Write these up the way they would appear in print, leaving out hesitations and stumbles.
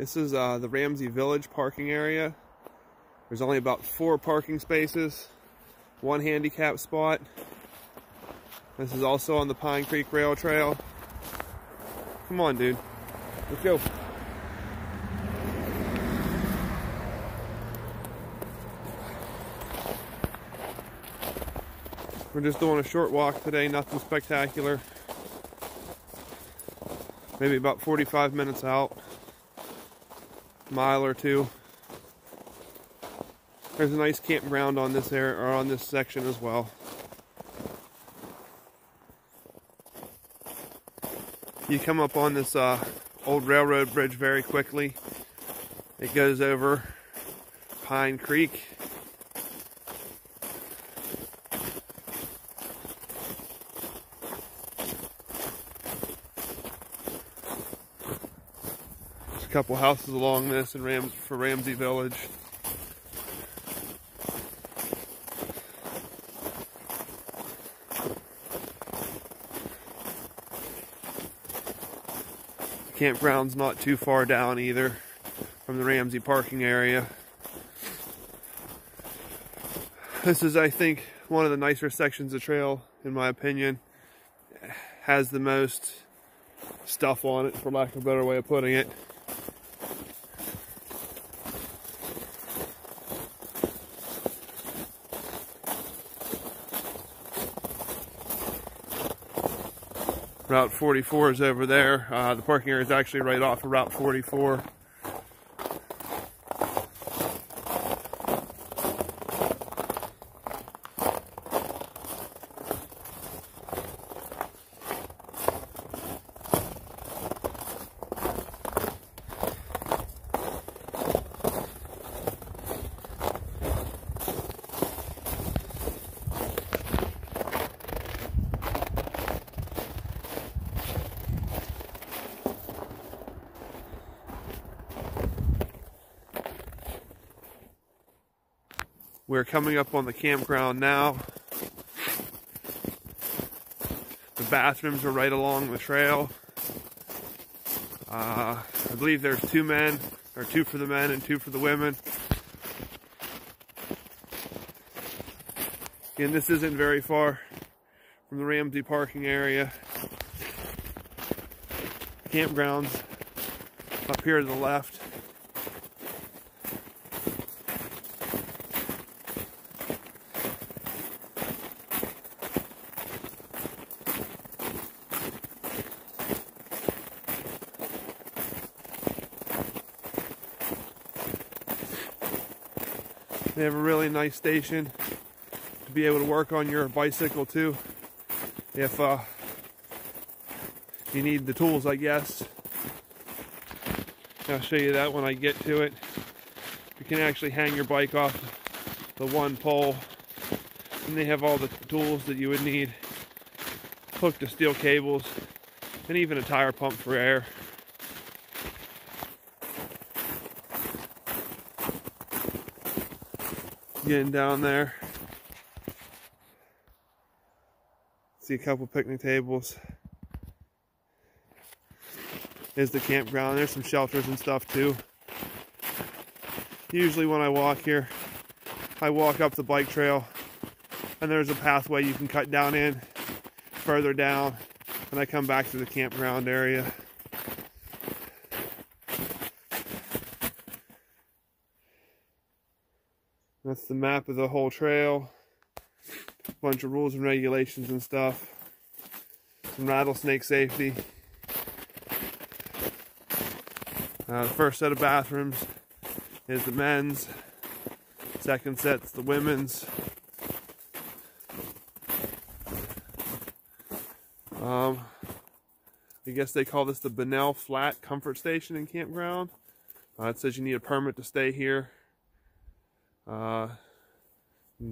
This is the Ramsey Village parking area. There's only about 4 parking spaces, 1 handicap spot. This is also on the Pine Creek Rail Trail. Come on, dude. Let's go. We're just doing a short walk today, nothing spectacular. Maybe about 45 minutes out. Mile or 2. There's a nice campground on this area, or on this section as well. You come up on this old railroad bridge very quickly. It goes over Pine Creek. There's a couple houses along this for Ramsey Village. Campground's not too far down either from the Ramsey parking area. This is, I think, one of the nicer sections of trail, in my opinion. Has the most stuff on it, for lack of a better way of putting it. Route 44 is over there. The parking area is actually right off of Route 44. We're coming up on the campground now. The bathrooms are right along the trail. I believe there's 2 men, or 2 for the men and 2 for the women. And this isn't very far from the Ramsey parking area. Campground's up here to the left. They have a really nice station to be able to work on your bicycle too, if you need the tools, I guess. I'll show you that when I get to it. You can actually hang your bike off the one pole, and they have all the tools that you would need, hooked to steel cables, and even a tire pump for air. Getting down there, see a couple picnic tables. There's the campground. There's some shelters and stuff too. Usually when I walk here, I walk up the bike trail, and there's a pathway you can cut down in further down, and I come back to the campground area. That's the map of the whole trail. A bunch of rules and regulations and stuff. Some rattlesnake safety. The first set of bathrooms is the men's. Second set's the women's. I guess they call this the Bunnell Flat Comfort Station and Campground. It says you need a permit to stay here.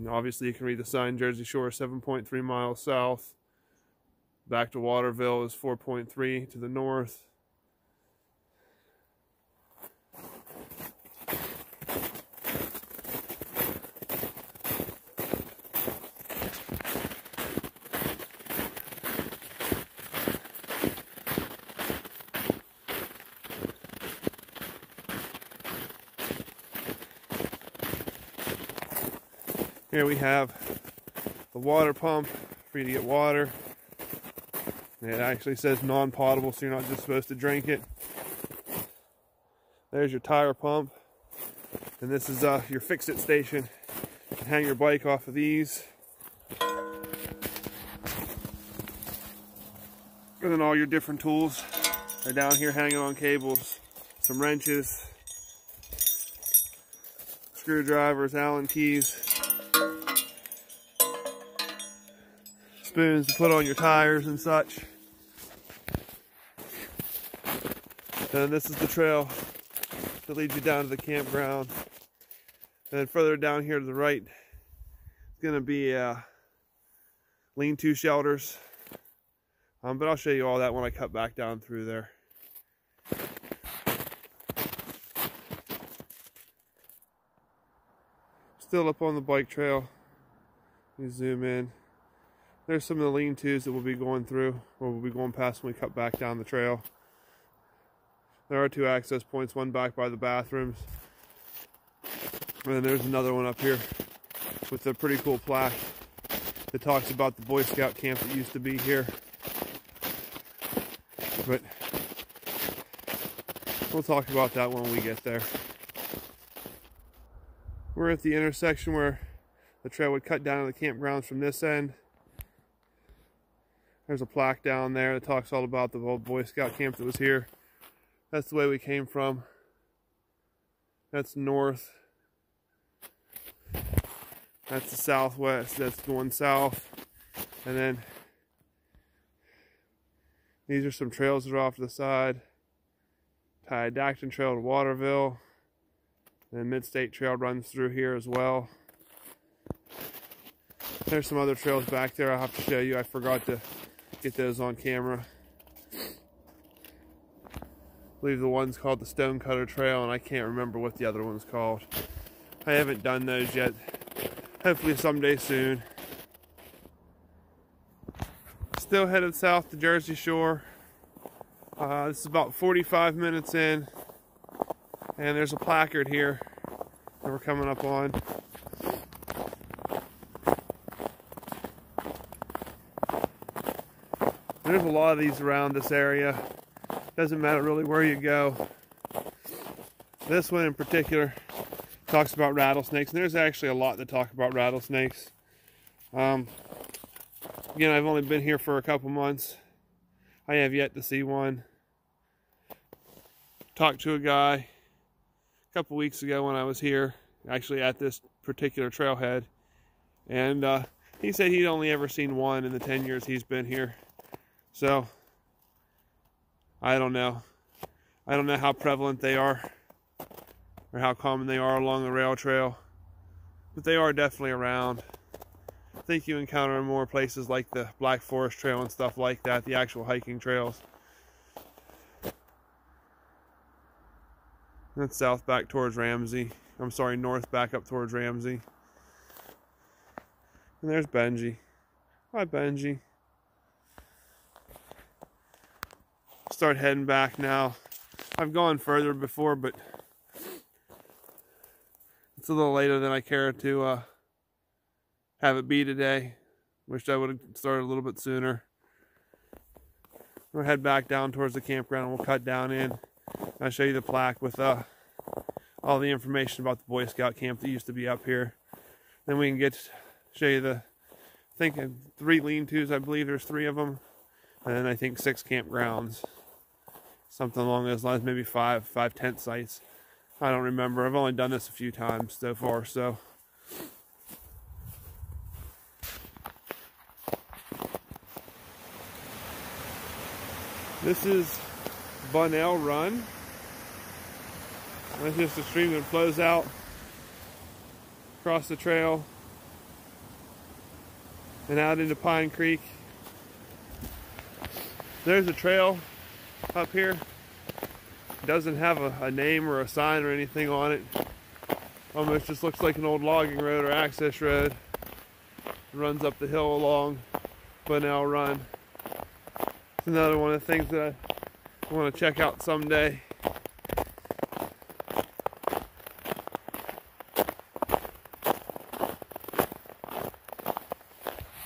Obviously you can read the sign, Jersey Shore 7.3 miles south. Back to Waterville is 4.3 to the north. Here we have the water pump for you to get water. It actually says non-potable, so you're not just supposed to drink it. There's your tire pump. And this is your fix-it station. You can hang your bike off of these. And then all your different tools are down here hanging on cables. Some wrenches, screwdrivers, Allen keys, spoons to put on your tires and such. And this is the trail that leads you down to the campground. And then further down here to the right, it's going to be lean-to shelters. But I'll show you all that when I cut back down through there. Still up on the bike trail. You zoom in. There's some of the lean-tos that we'll be going through, or we'll be going past when we cut back down the trail. There are 2 access points, one back by the bathrooms. And then there's another one up here with a pretty cool plaque that talks about the Boy Scout camp that used to be here. But we'll talk about that when we get there. We're at the intersection where the trail would cut down to the campgrounds from this end. There's a plaque down there that talks all about the old Boy Scout camp that was here. That's the way we came from. That's north. That's the southwest. That's going south. And then these are some trails that are off to the side. Tiadacton Trail to Waterville. And Mid-State Trail runs through here as well. There's some other trails back there I'll have to show you. I forgot to get those on camera. I believe the one's called the Stonecutter Trail, and I can't remember what the other one's called. I haven't done those yet. Hopefully someday soon. Still headed south to Jersey Shore. This is about 45 minutes in. And there's a placard here that we're coming up on. There's a lot of these around this area. Doesn't matter really where you go. This one in particular talks about rattlesnakes, and there's actually a lot that talk about rattlesnakes. Again, I've only been here for a couple months. I have yet to see one. Talked to a guy a couple weeks ago when I was here, actually at this particular trailhead, and he said he'd only ever seen one in the 10 years he's been here. So I don't know. I don't know how prevalent they are or how common they are along the rail trail, but they are definitely around. I think you encounter them more places like the Black Forest Trail and stuff like that, the actual hiking trails. That's south back towards Ramsey. I'm sorry, north back up towards Ramsey. And there's Benji. Hi, Benji. Start heading back now. I've gone further before, but it's a little later than I care to have it be today. Wished I would have started a little bit sooner. We'll head back down towards the campground and we'll cut down in. I'll show you the plaque with all the information about the Boy Scout camp that used to be up here. Then we can show you I think 3 lean-tos, I believe there's 3 of them. And then I think 6 campgrounds. Something along those lines, maybe 5 tent sites. I don't remember. I've only done this a few times so far, so. This is Bunnell Run. That's just a stream that flows out across the trail and out into Pine Creek. There's a trail up here. It doesn't have a name or a sign or anything on it. Almost just looks like an old logging road or access road. It runs up the hill along Bunnell Run. It's another one of the things that I want to check out someday.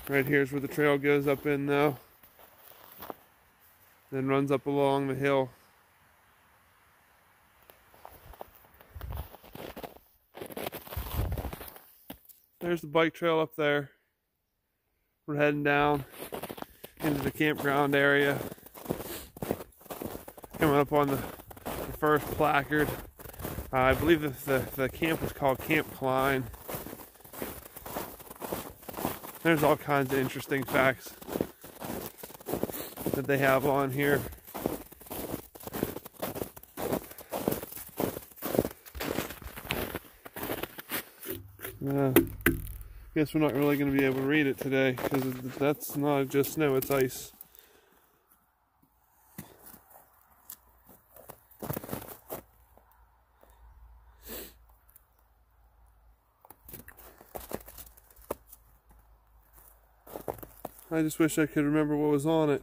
Right here's where the trail goes up in though. Then runs up along the hill. There's the bike trail up there. We're heading down into the campground area. Coming up on the first placard. I believe the camp was called Camp Klein. There's all kinds of interesting facts that they have on here. Guess we're not really going to be able to read it today because that's not just snow, it's ice. I just wish I could remember what was on it.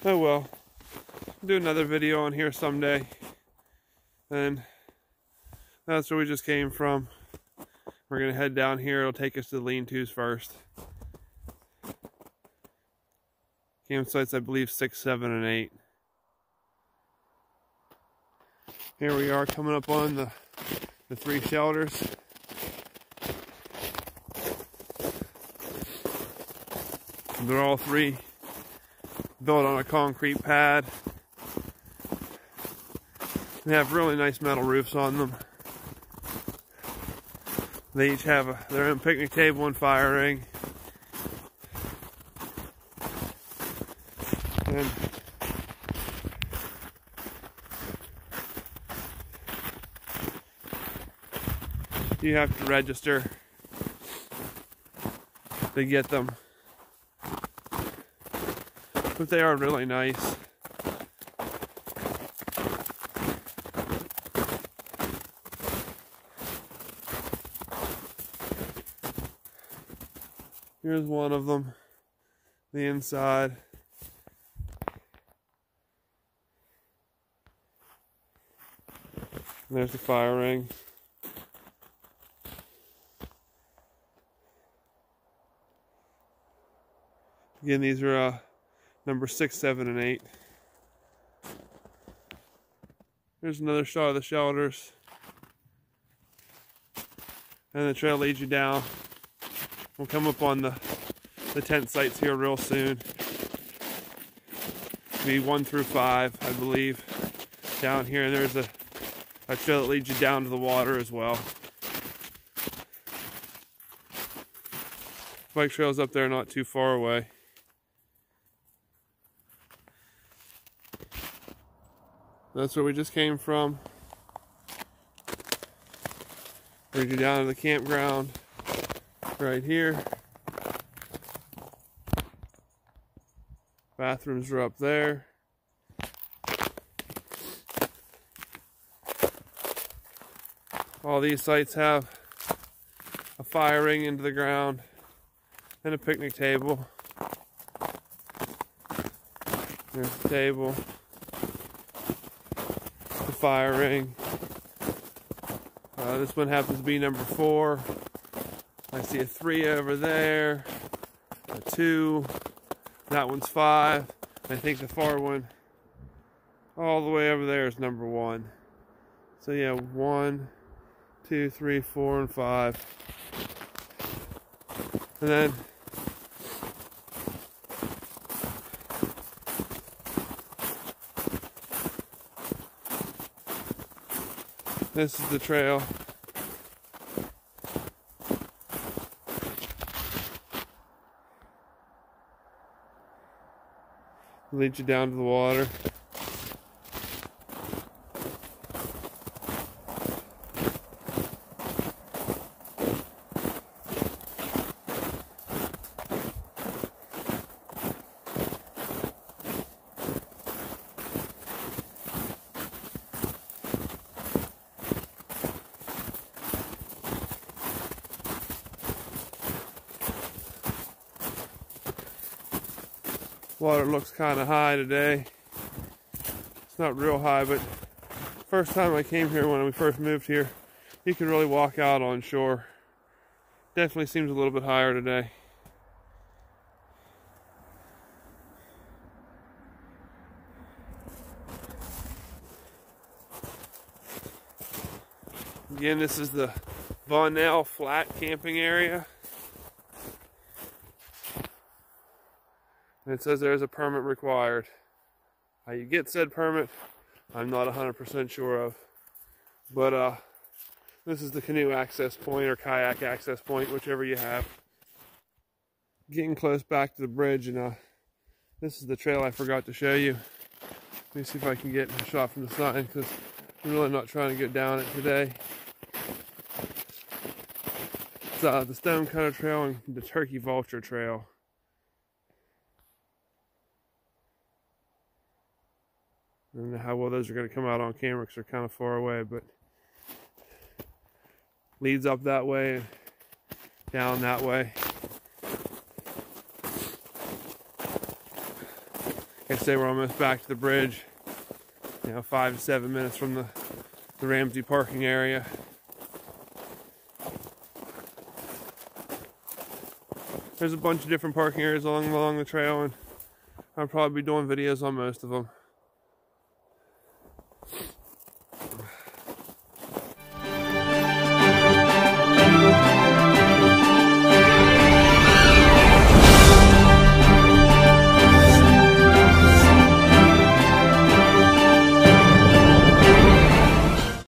Oh well. I'll do another video on here someday. And that's where we just came from. We're going to head down here. It'll take us to the lean-tos first. Campsites, I believe, 6, 7, and 8. Here we are coming up on the 3 shelters. They're all 3 built on a concrete pad. They have really nice metal roofs on them. They each have their own picnic table and fire ring. And you have to register to get them. But they are really nice. Here's one of them, the inside. There's the fire ring. Again, these are number 6, 7, and 8. Here's another shot of the shelters. And the trail leads you down. We'll come up on the tent sites here real soon. Be 1 through 5, I believe. Down here, and there's a trail that leads you down to the water as well. Bike trail's up there not too far away. That's where we just came from. Lead you down to the campground right here. Bathrooms are up there. All these sites have a fire ring into the ground and a picnic table. There's the table, the fire ring. This one happens to be number 4. I see a 3 over there, a 2, that one's 5. I think the far one all the way over there is number 1. So yeah, 1, 2, 3, 4, and 5. And then this is the trail. Lead you down to the water. Water looks kind of high today. It's not real high, but first time I came here when we first moved here, you could really walk out on shore. Definitely seems a little bit higher today. Again, this is the Vonell Flat camping area. And it says there's a permit required. How you get said permit, I'm not 100% sure of. But this is the canoe access point or kayak access point, whichever you have. Getting close back to the bridge, and this is the trail I forgot to show you. Let me see if I can get a shot from the side, because I'm really not trying to get down it today. It's the Stonecutter Trail and the Turkey Vulture Trail. I don't know how well those are going to come out on camera because they're kind of far away, but leads up that way and down that way. Like I say, we're almost back to the bridge. 5 to 7 minutes from the Ramsey parking area. There's a bunch of different parking areas along the trail, and I'll probably be doing videos on most of them.